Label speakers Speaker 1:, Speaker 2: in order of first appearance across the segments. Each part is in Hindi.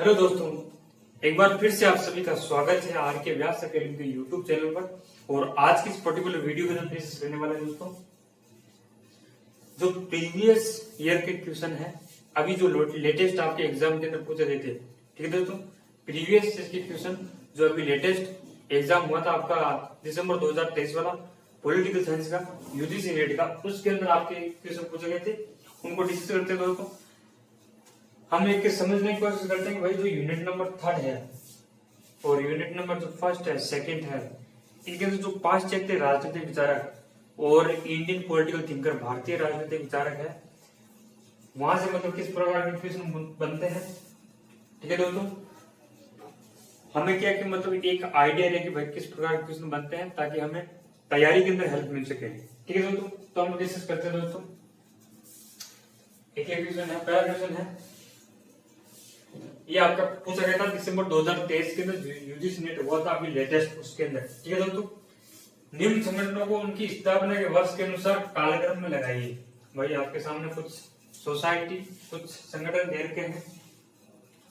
Speaker 1: हेलो दोस्तों, एक बार फिर से आप सभी का स्वागत है आर के व्यास अकेडमी के यूट्यूब चैनल पर। और आज की इस पर्टिकुलर वीडियो में हम डिस्कस करने वाले हैं दोस्तों, जो प्रीवियस ईयर के क्वेश्चन है, अभी जो लेटेस्ट आपके एग्जाम के अंदर पूछे गए थे। ठीक है दोस्तों, प्रीवियस के क्वेश्चन जो अभी लेटेस्ट एग्जाम हुआ था आपका दिसंबर 2023 वाला पॉलिटिकल साइंस का यूजीसी नेट का, उसके अंदर आपके क्वेश्चन पूछे गए थे, उनको डिस्कस करते हैं दोस्तों। हम एक समझने की कोशिश करते हैं कि भाई जो यूनिट नंबर 3 है और यूनिट नंबर जो 1 है, 2 है, इनके अंदर जो 5 चैप्टर थे राजनीतिक विचारक और इंडियन पॉलिटिकल थिंकर, भारतीय राजनीतिक विचारक है, वहां से मतलब किस प्रकार के क्वेश्चन बनते हैं। ठीक है दोस्तों, हमें क्या कि मतलब एक आइडिया है कि भाई किस प्रकार के क्वेश्चन बनते हैं ताकि हमें तैयारी के अंदर हेल्प मिल सके। ठीक है दोस्तों, तो हम डिस्कस करते हैं दोस्तों। एक क्वेश्चन है, पहला क्वेश्चन है, ये आपका पूछा गया था दिसंबर 2023 के अंदर यूजीसी नेट हुआ था अभी लेटेस्ट, उसके अंदर। ठीक है दोस्तों, निम्न संगठनों को उनकी स्थापना के वर्ष के अनुसार कालक्रम में लगाइए। भाई आपके सामने कुछ सोसाइटी, कुछ संगठन दे रखे हैं,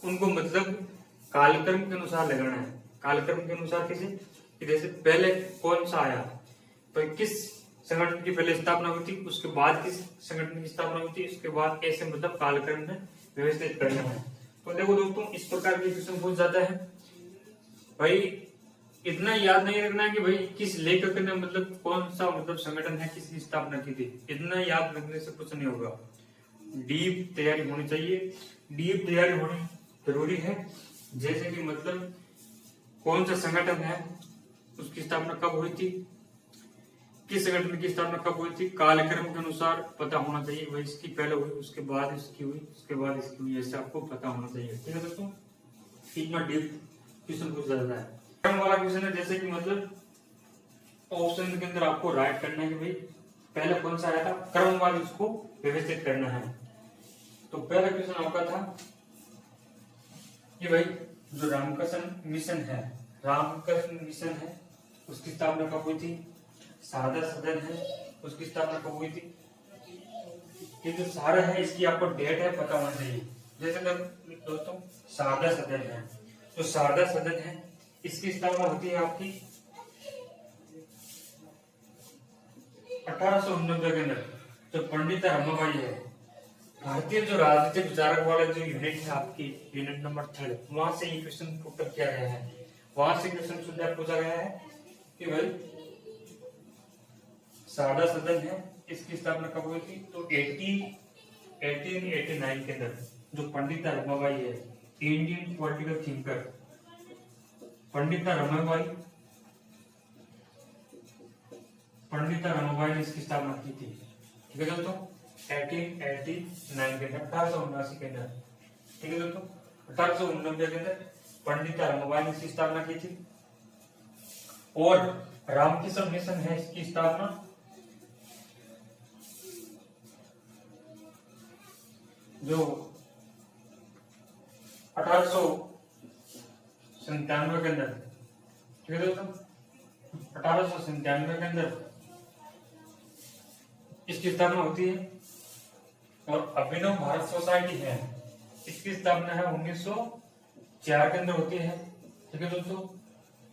Speaker 1: उनको मतलब कालक्रम के अनुसार लगाना है। कालक्रम के अनुसार किसी कि जैसे पहले कौन सा आया, तो किस संगठन की पहले स्थापना हुई थी, उसके बाद किस संगठन की स्थापना हुई थी, उसके बाद ऐसे मतलब कालक्रम में व्यवस्थित करना है। तो देखो दोस्तों, इस प्रकार के क्वेश्चन पूछ जाता है। भाई इतना याद नहीं रखना है कि भाई किस लेखक ने मतलब कौन सा मतलब संगठन है, किसकी स्थापना की थी, इतना याद रखने से कुछ नहीं होगा। डीप तैयारी होनी चाहिए, डीप तैयारी होनी जरूरी है। जैसे कि मतलब कौन सा संगठन है, उसकी स्थापना कब हुई थी, किस संगठन की स्थापना कब हुई थी, कालक्रम के अनुसार पता होना चाहिए। भाई इसकी पहले हुई, उसके बाद इसकी हुई, उसके बाद इसकी हुई, ऐसे आपको पता होना चाहिए। ठीक है दोस्तों, इतना डीप क्वेश्चन पूछ जाता है। क्रम वाला क्वेश्चन है, जैसे कि मतलब ऑप्शन के अंदर आपको राइट करना है कि भाई पहले कौन सा आया था, क्रमवार उसको व्यवस्थित करना है। तो पहला क्वेश्चन आपका था कि भाई जो रामकृष्ण मिशन है, रामकृष्ण मिशन है, उसकी स्थापना कब हुई थी। सारदा सदन है, उसकी स्थापना कब हुई थी। ये जो सारा है इसकी आपको डेट है पता होना चाहिए। जैसे दोस्तों सारदा सदन है, जो सारदा सदन है इसकी स्थापना होती है आपकी 1889 के अंदर। जो पंडित रमाबाई है, भारतीय जो राजनीतिक विचारक वाला जो यूनिट है आपकी यूनिट नंबर 3, वहां से ये क्वेश्चन पुट किया गया है। वहां से क्वेश्चन पूछा गया है कि भाई सारदा सदन है, इसकी स्थापना कब हुई थी। तो 1889 के अंदर जो पंडित रमाबाई है, इंडियन पॉलिटिकल थिंकर, पंडित रमाबाई ने इसकी स्थापना की थी। ठीक है दोस्तों, 1889 के अंदर, 1879 के अंदर। ठीक है दोस्तों, 1889 के अंदर पंडित रमाबाई ने इसकी स्थापना की थी। और रामकृष्ण मिशन है, इसकी स्थापना जो 1897 के अंदर। ठीक है दोस्तों, 1897 के अंदर इसकी स्थापना होती है। और अभिनव भारत सोसाइटी है, इसकी स्थापना है 1904 के अंदर होती है। ठीक है दोस्तों,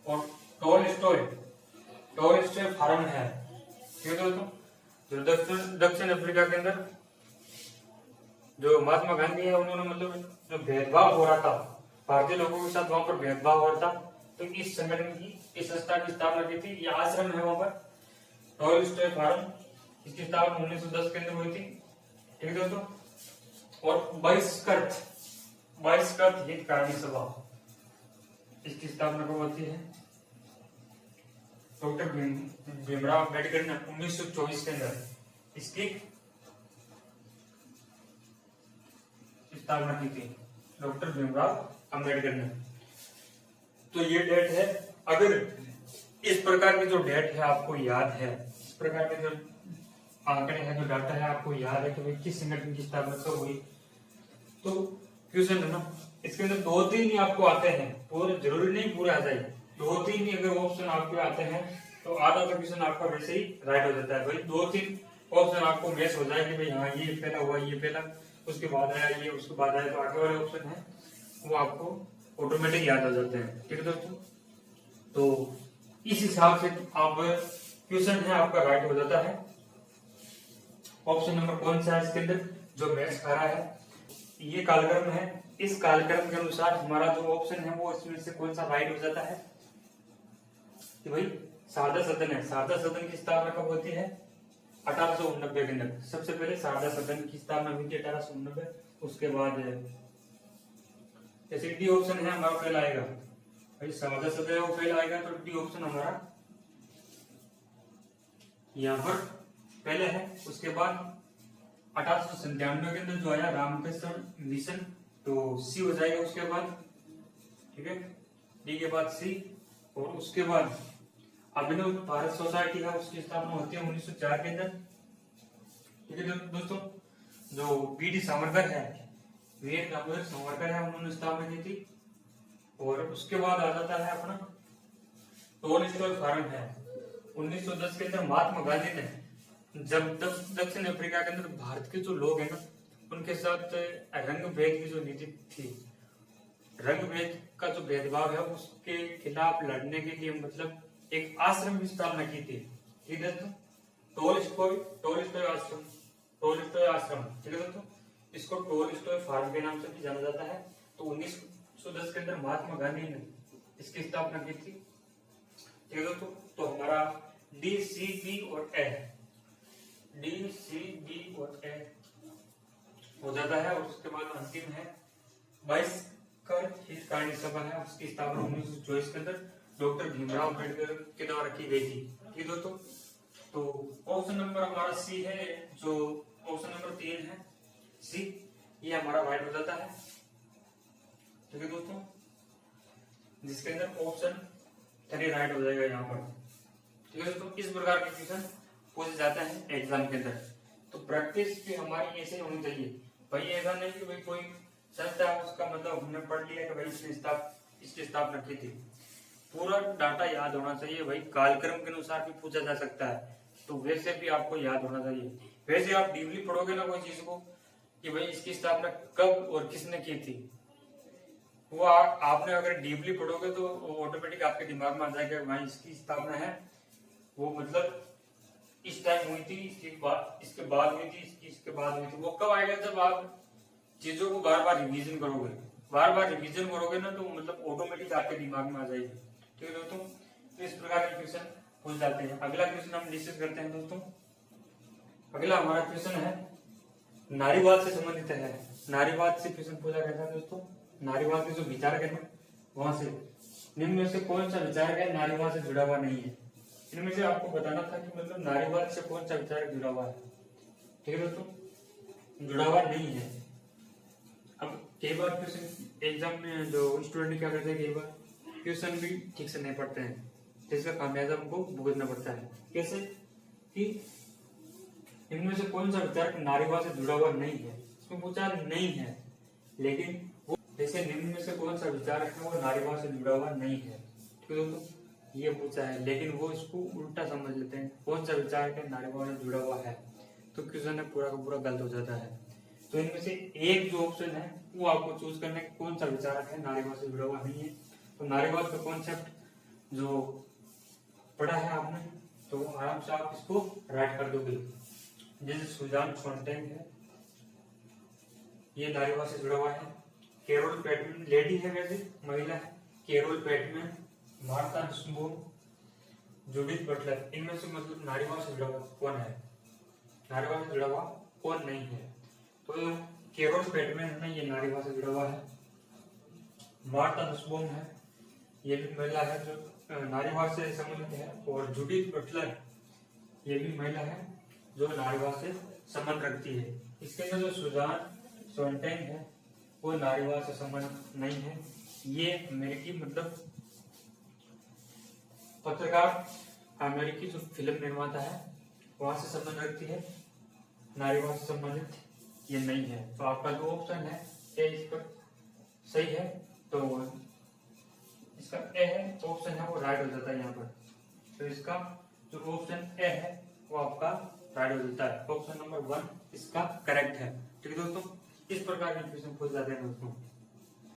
Speaker 1: और टोलस्टॉय फार्म है। ठीक है दोस्तों, जो दक्षिण अफ्रीका के अंदर जो महात्मा गांधी है, उन्होंने मतलब जो भेदभाव हो रहा था भारतीय लोगों के साथ, वहां पर भेदभाव हो रहा था, तो इस संगठन की, इस संस्था की स्थापना की थी। ये आश्रम है वहां पर, टोलस्टॉय फार्म, इसकी स्थापना 1910 के अंदर हुई थी। ठीक है दोस्तों, और बहिष्कृत हितकारी सभा, इसकी स्थापना कब होती है। डॉक्टर भीमराव अम्बेडकर ने 1924 के अंदर इसकी स्थापना की थी, डॉक्टर भीमराव अम्बेडकर ने। तो ये डेट है। अगर इस प्रकार की जो डेट है आपको याद है, इस प्रकार के जो आंकड़े हैं, जो डाटा है आपको याद है कि भाई किस संगठन की स्थापना कब हुई, तो क्वेश्चन है ना, इसके अंदर 2-3 ही आपको आते हैं, पूरे जरूरी नहीं पूरे आ जाए, 2-3 ही अगर ऑप्शन आपको आते हैं तो आधा तो क्वेश्चन आपका वैसे ही राइट हो जाता है। भाई 2-3 ऑप्शन आपको मैच हो जाए कि भाई हाँ ये पहला हुआ, ये पहला, उसके बाद आया ये, उसके बाद आया, तो आगे वाले ऑप्शन है वो आपको ऑटोमेटिक याद हो जाते हैं। ठीक है दोस्तों, तो इस हिसाब से आप क्वेश्चन है आपका राइट हो जाता है। ऑप्शन नंबर कौन सा है इसके अंदर जो मैच खा रहा है, ये कालक्रम है। इस कालक्रम के अनुसार हमारा जो ऑप्शन है वो इसमें से कौन सा राइट हो जाता है कि भाई शारदा सदन है। शारदा सदन की स्थापना कब होती है? 1889 के अंदर। सबसे पहले शारदा सदन की स्थापना हुई थी 1889। उसके बाद जैसे डी ऑप्शन है हमारा फेल आएगा, भाई शारदा सदन वो फेल आएगा, तो डी ऑप्शन हमारा यहाँ पर पहले है। उसके बाद 1897 के अंदर जो आया रामकृष्ण मिशन, तो सी हो जाएगा उसके बाद। ठीक है, डी के बाद सी। और उसके बाद अभिनव भारत सोसाइटी है, उसकी स्थापना होती है 1904 के अंदर। ठीक है दोस्तों, जो बी डी सावरकर है, वीर दामोदर सावरकर है, उन्होंने स्थापना की थी। और उसके बाद आ जाता है अपना टोलस्टॉय फार्म है 1910 के अंदर। महात्मा गांधी ने जब दक्षिण अफ्रीका के अंदर भारत के जो लोग हैं ना, उनके साथ रंग भेद की जो नीति थी, रंग भेद का जो भेदभाव है उसके खिलाफ लड़ने के लिए मतलब एक आश्रम की स्थापना की थी। ठीक है दोस्तों, टोलस्टॉय आश्रम, टोलस्टॉय आश्रम। ठीक है दोस्तों, इसको टोलस्टॉय फार्म के नाम से भी जाना जाता है। तो 1910 के अंदर महात्मा गांधी ने इसकी स्थापना की थी। ठीक है दोस्तों, तो हमारा डी सी बी और ए, डी सी बी और ए हो जाता है। और उसके बाद अंतिम है 22 हितकारी सभा है, उसकी स्थापना 1924 के अंदर डॉक्टर भीमराव अम्बेडकर के द्वारा की गई थी। ठीक दोस्तों, तो ऑप्शन नंबर हमारा सी है, जो ऑप्शन नंबर 3 है सी, ये हमारा राइट हो जाता है। ठीक है दोस्तों, जिसके अंदर ऑप्शन 3 राइट हो जाएगा यहाँ पर। ठीक है दोस्तों, इस प्रकार के क्वेश्चन पूछे जाते हैं एग्जाम के अंदर। तो प्रैक्टिस भी हमारी ऐसे होनी चाहिए भाई, ऐसा नहीं कि भाई कोई संस्था है उसका मतलब हमने पढ़ लिया कि भाई इसकी स्थापना की थी। पूरा डाटा याद होना चाहिए भाई, कालक्रम के अनुसार भी पूछा जा सकता है, तो वैसे भी आपको याद होना चाहिए। वैसे आप डीपली पढ़ोगे ना कोई चीज को कि भाई इसकी स्थापना कब और किसने की थी, वो आपने अगर डीपली पढ़ोगे तो ऑटोमेटिक आपके दिमाग में आ जाएगा भाई इसकी स्थापना है वो मतलब इस टाइम हुई थी, इसके बाद हुई थी, इसके बाद हुई थी। वो कब आएगा? जब आप चीजों को बार बार रिवीजन करोगे, बार बार रिवीजन करोगे ना, तो मतलब ऑटोमेटिक आपके दिमाग में आ जाएगी। ठीक है दोस्तों, तो इस प्रकार के क्वेश्चन पूछ जाते हैं। अगला क्वेश्चन हम डिस्कस करते हैं दोस्तों। अगला हमारा क्वेश्चन है नारीवाद से संबंधित है। नारीवाद से क्वेश्चन पूछा गया था दोस्तों, नारीवाद के जो विचारक है वहां से निम्न में से कौन सा विचारक है नारीवाद से जुड़ा हुआ नहीं है? इनमें से आपको बताना था कि मतलब नारीवाद से कौन सा विचारक जुड़ा हुआ है। ठीक है दोस्तों, जुड़ा हुआ नहीं है। अब कई बार क्वेश्चन एग्जाम में जो स्टूडेंट क्या करते हैं, कई बार क्वेश्चन भी ठीक से नहीं पढ़ते हैं, जिसका खामियाजा हमको भुगतना पड़ता है। कैसे कि इनमें से कौन सा विचारक नारीवाद से जुड़ा हुआ नहीं है, इसमें पूछा नहीं है, लेकिन वो जैसे निम्न में से कौन सा विचारक है वो नारीवाद से जुड़ा हुआ नहीं है। ठीक है दोस्तों, ये पूछा है, लेकिन वो इसको उल्टा समझ लेते हैं, कौन सा विचारक है नारीवाद से जुड़ा हुआ है, तो क्वेश्चन है पूरा का पूरा गलत हो जाता है। तो इनमें से एक जो ऑप्शन है वो आपको चूज करना है, कौन सा विचारक है नारीवाद से जुड़ा हुआ नहीं है। तो नारीवाद का कॉन्सेप्ट जो पढ़ा है आपने, तो आराम से आप इसको राइट कर दोगे। जैसे सुजान सोनटैग है, ये नारीवाद से जुड़ा हुआ है। कैरोल पैटमैन लेडी है, वैसे महिला है, Carol Pateman, Martha Nussbaum, Judith Butler, इनमें से मतलब नारीवाद से जुड़ा हुआ कौन है? नारीवाद से जुड़ा हुआ कौन नहीं है? तो कैरोल पैटमैन है ना, ये नारीवाद से जुड़ा हुआ है। मार्था नुसबॉम है, ये भी महिला है जो नारीवाद से संबंधित है। और जूडिथ बटलर, ये भी महिला है जो नारीवाद से संबंध रखती है। इसके अंदर जो सुजान सोनटैग है वो नारीवाद से संबंध नहीं है। ये अमेरिकी मतलब पत्रकार, अमेरिकी जो फिल्म निर्माता है वहां से संबंध रखती है, नारीवाद से संबंधित ये नहीं है। तो आपका जो ऑप्शन है ए इस पर सही है, तो इसका ए है, ऑप्शन है वो राइट हो जाता है यहाँ पर। तो इसका जो ऑप्शन ए है वो आपका राइट हो जाता है, ऑप्शन नंबर 1 इसका करेक्ट है। ठीक है दोस्तों, इस प्रकार के क्वेश्चन पूछ जाते हैं दोस्तों।